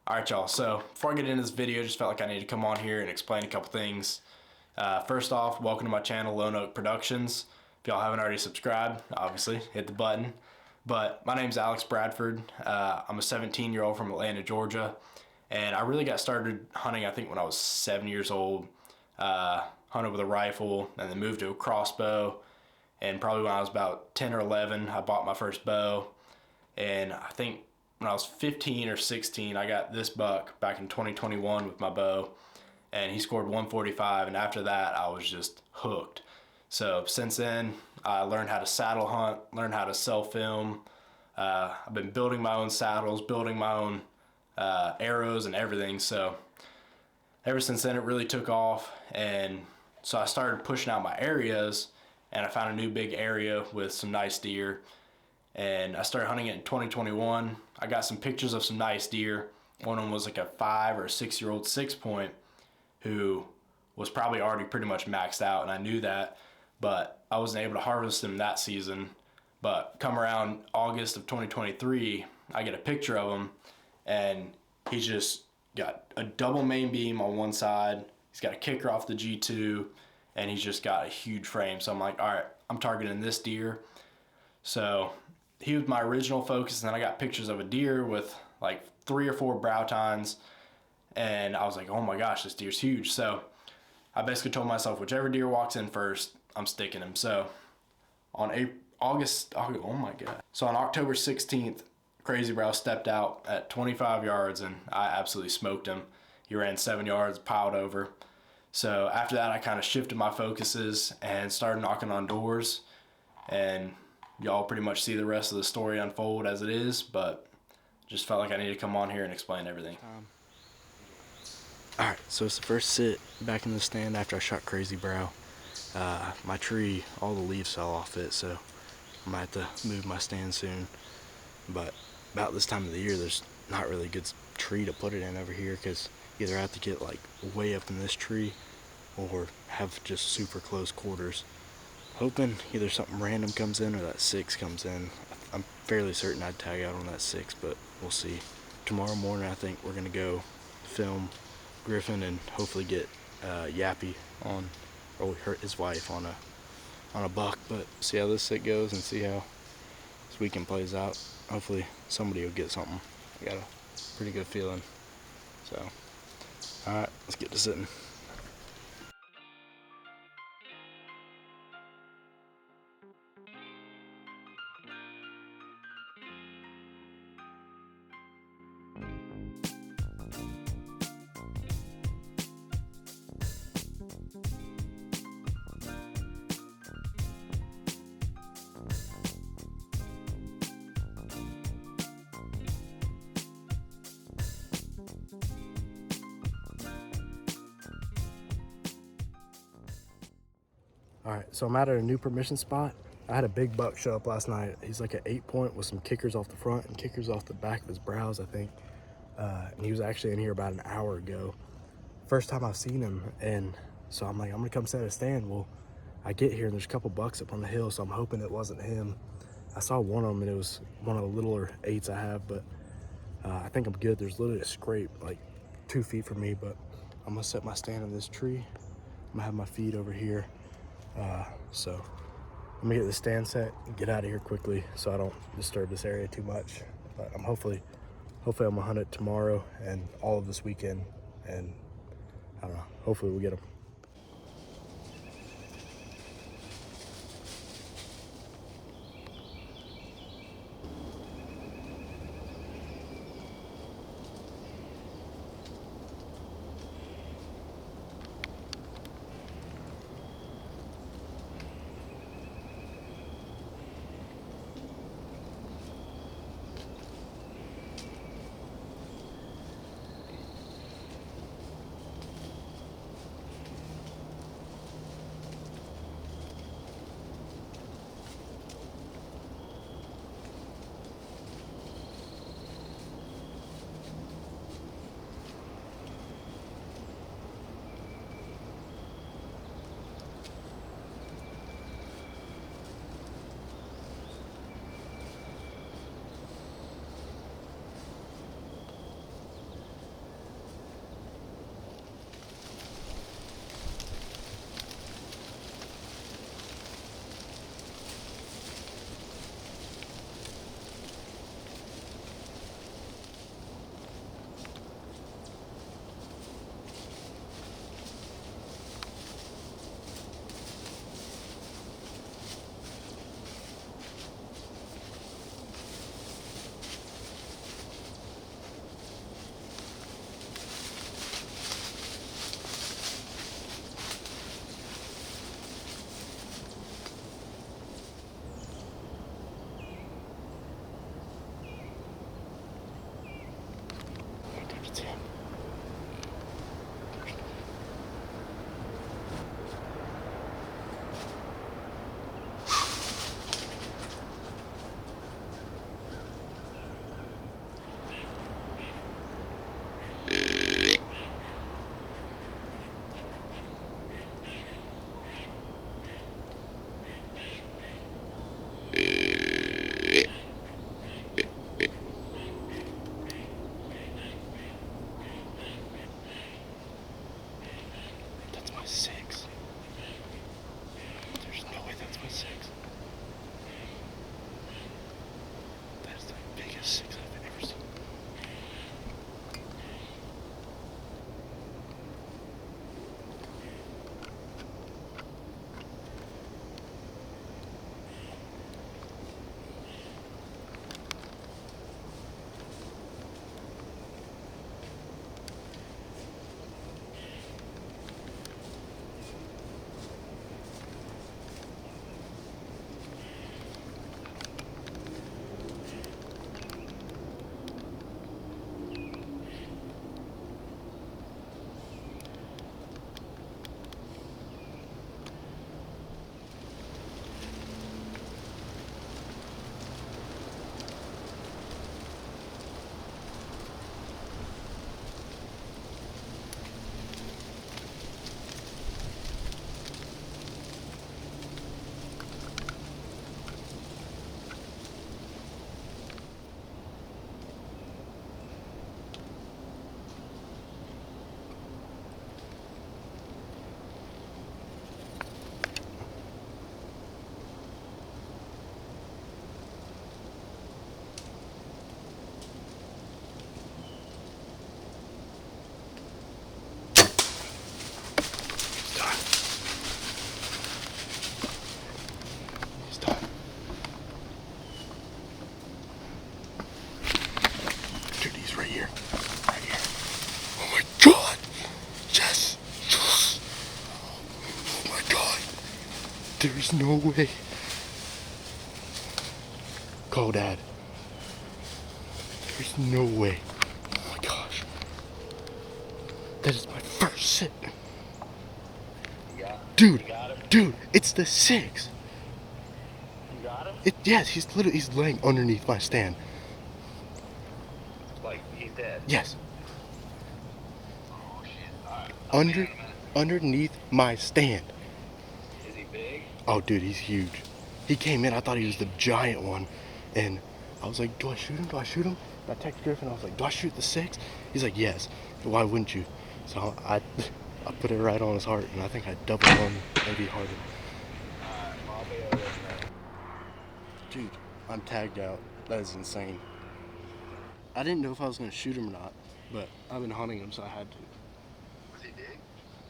Alright y'all, so before I get into this video, just felt like I need to come on here and explain a couple things. First off, welcome to my channel, Lone Oak Productions. If y'all haven't already subscribed, obviously, hit the button. But my name's Alex Bradford. I'm a 17-year-old from Atlanta, Georgia. And I really got started hunting, I think, when I was 7 years old. Hunted with a rifle, and then moved to a crossbow. And probably when I was about 10 or 11, I bought my first bow. And I think when I was 15 or 16, I got this buck back in 2021 with my bow, and he scored 145, and after that I was just hooked. So since then I learned how to saddle hunt, learned how to sell film. I've been building my own saddles, building my own arrows and everything. So ever since then it really took off, and so I started pushing out my areas, and I found a new big area with some nice deer. And I started hunting it in 2021. I got some pictures of some nice deer. One of them was like a 5 or 6 year old 6-point who was probably already pretty much maxed out, and I knew that, but I wasn't able to harvest him that season. But come around August of 2023, I get a picture of him, and he's just got a double main beam on one side. He's got a kicker off the G2, and he's just got a huge frame. So I'm like, all right, I'm targeting this deer. So he was my original focus, and then I got pictures of a deer with like 3 or 4 brow tines, and I was like, oh my gosh, this deer's huge. So I basically told myself, whichever deer walks in first, I'm sticking him. So on oh my god. So on October 16th, Crazy Brow stepped out at 25 yards, and I absolutely smoked him. He ran 7 yards, piled over. So after that, I kind of shifted my focuses and started knocking on doors, and y'all pretty much see the rest of the story unfold as it is, but just felt like I needed to come on here and explain everything. Alright, so it's the first sit back in the stand after I shot Crazy Brow. My tree, all the leaves fell off it, so I might have to move my stand soon. But about this time of the year, there's not really a good tree to put it in over here, because you either have to get like way up in this tree or have just super close quarters. Hoping either something random comes in or that 6 comes in. I'm fairly certain I'd tag out on that 6, but we'll see. Tomorrow morning I think we're gonna go film Griffin and hopefully get Yappy on, or hurt his wife on a buck. But see how this sit goes and see how this weekend plays out. Hopefully somebody will get something. I got a pretty good feeling. So alright, let's get to sitting. Alright, so I'm at a new permission spot. I had a big buck show up last night. He's like an 8-point with some kickers off the front and kickers off the back of his brows, I think. And he was actually in here about an hour ago. First time I've seen him, and so I'm like, I'm gonna come set a stand. Well, I get here and there's a couple bucks up on the hill, so I'm hoping it wasn't him. I saw one of them and it was one of the littler 8s I have, but I think I'm good. There's literally a scrape like 2 feet from me, but I'm gonna set my stand in this tree. I'm gonna have my feed over here. So I'm gonna get the stand set and get out of here quickly so I don't disturb this area too much. But I'm hopefully I'm gonna hunt it tomorrow and all of this weekend, and I don't know, hopefully we'll get them. first 6 I've ever seen. He's done. Dude, he's right here. Right here. Oh my god! Yes! Yes! Oh my god! There's no way. Call Dad. There's no way. Oh my gosh. That is my first sit. Dude, dude, it's the 6. You got him? Yes, he's laying underneath my stand. Like, he's dead. Yes. Oh, shit. Alright. Underneath my stand. Is he big? Oh, dude, he's huge. He came in, I thought he was the giant one, and I was like, do I shoot him? Do I shoot him? And I texted Griffin, I was like, do I shoot the 6? He's like, yes. Why wouldn't you? So I put it right on his heart, and I think I doubled on, maybe harder. Alright, I'll be over there. Dude, I'm tagged out. That is insane. I didn't know if I was gonna shoot him or not, but I've been hunting him, so I had to. Was he big?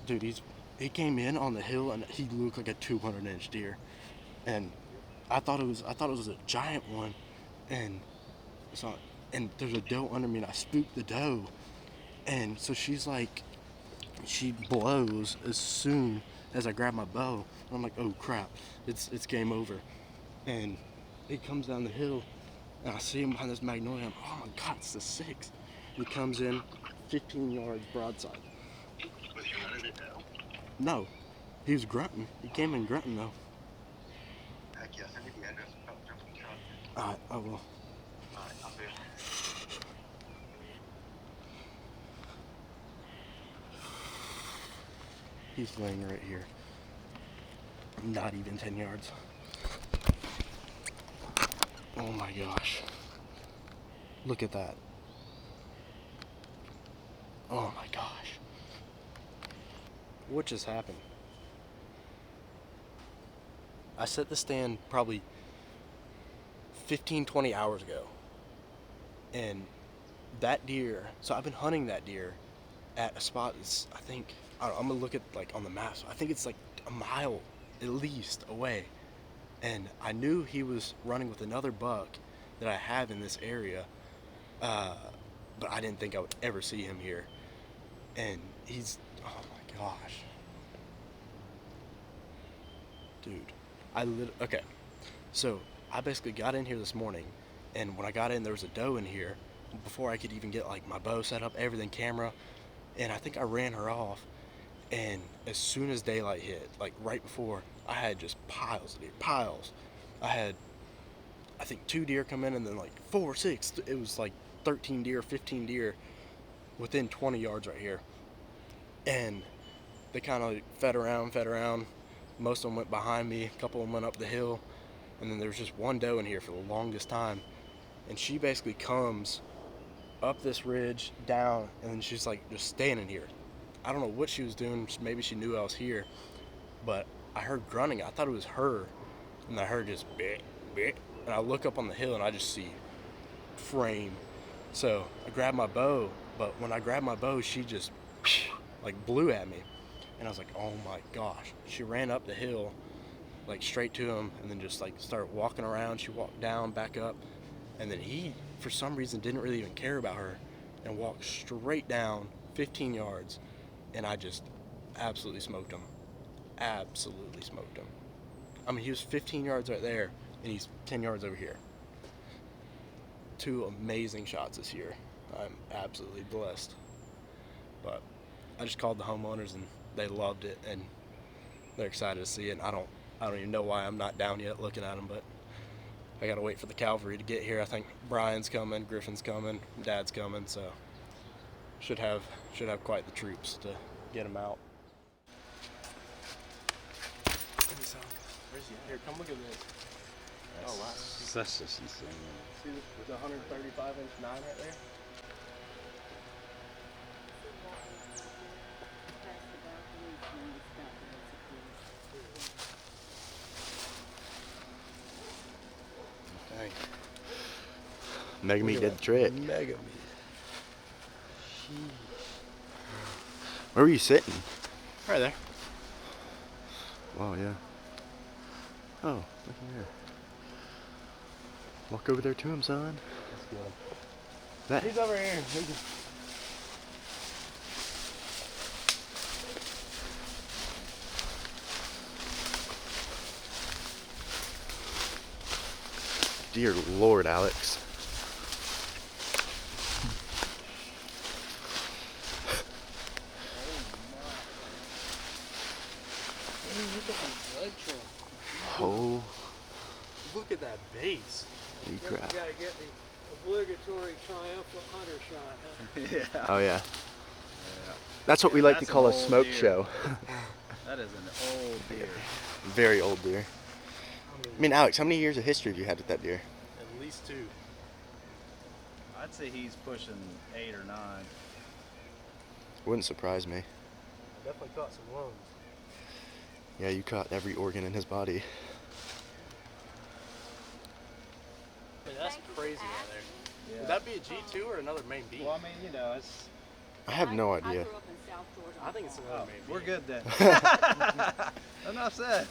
Dude, he came in on the hill, and he looked like a 200-inch deer, and I thought it was a giant one, and there's a doe under me, and I spooked the doe, and so she's like, she blows as soon as I grab my bow. I'm like, oh crap, it's game over, and he comes down the hill, and I see him behind this magnolia. I'm, oh my god, it's the 6. He comes in 15 yards broadside. Was he running it now? No, he was grunting. He came in grunting though. Heck yes, I think the address is about jumping shot. I will. Alright, I'll be. He's laying right here. Not even 10 yards. Oh my gosh. Look at that. Oh my gosh. What just happened? I set the stand probably 15-20 hours ago. And that deer, so I've been hunting that deer at a spot that's, I think, I don't know, I'm gonna look at like on the map. I think it's like a mile at least away. And I knew he was running with another buck that I have in this area, but I didn't think I would ever see him here. And he's, oh my gosh. Dude, okay. So I basically got in here this morning, and when I got in, there was a doe in here before I could even get like my bow set up, everything, camera, and I think I ran her off. And as soon as daylight hit, like right before, I had just piles of deer, piles. I had, I think 2 deer come in, and then like 4, 6. It was like 13 deer, 15 deer within 20 yards right here. And they kind of fed around. Most of them went behind me. A couple of them went up the hill. And then there was just one doe in here for the longest time. And she basically comes up this ridge, down, and then she's like just standing here. I don't know what she was doing. Maybe she knew I was here. But I heard grunting. I thought it was her. And I heard just bit. And I look up on the hill, and I just see frame. So I grabbed my bow, but when I grabbed my bow, she just like blew at me. And I was like, oh my gosh. She ran up the hill, like straight to him, and then just like started walking around. She walked down, back up, and then he, for some reason, didn't really even care about her and walked straight down 15 yards, and I just absolutely smoked him. Absolutely smoked him. I mean, he was 15 yards right there, and he's 10 yards over here. 2 amazing shots this year. I'm absolutely blessed. But I just called the homeowners, and they loved it, and they're excited to see it. And I don't even know why I'm not down yet looking at them, but I gotta wait for the cavalry to get here. I think Brian's coming, Griffin's coming, Dad's coming, so should have quite the troops to get them out. Here, come look at this. Oh wow! Such a insane. See the 135-inch 9 right there? Dang. Mega Meat did the trick. Mega Meat. Where were you sitting? Right there. Wow, yeah. Oh, look here. Walk over there to him, son. That, He's over here. dear Lord, Alex. Oh, Look at that base. holy You crap. gotta get the obligatory triumphal hunter shot, huh? Oh, yeah. That's what we like to That's call a an old smoke deer. show. That is an old deer. Very old deer. I mean, Alex, how many years of history have you had with that deer? At least 2. I'd say he's pushing 8 or 9. Wouldn't surprise me. I definitely caught some loans. Yeah, you caught every organ in his body. I mean, that's crazy right there. Yeah. Would that be a G2 or another main beat? Well, I mean, you know, it's. I have no I idea. grew up in South Georgia. I think it's another Oh, main beat. we're good then. Enough said.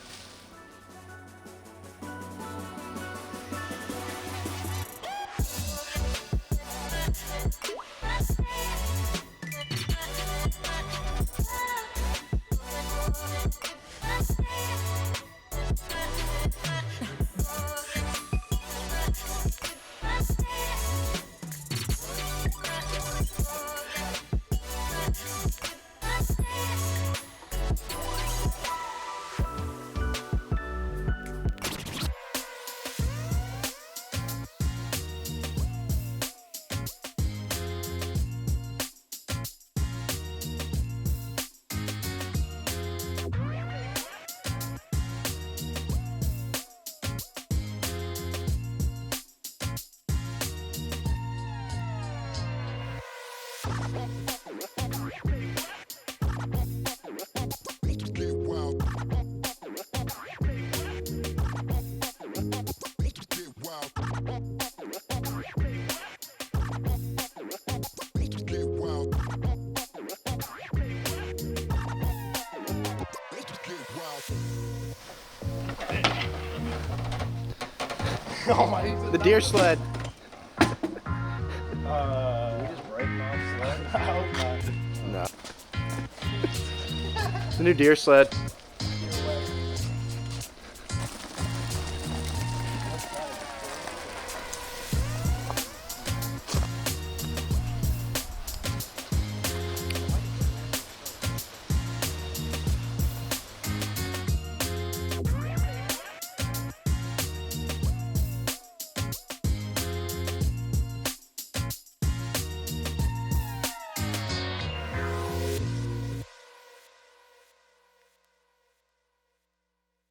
Oh my! The deer sled. We just break off sled. I hope not. No. The new deer sled.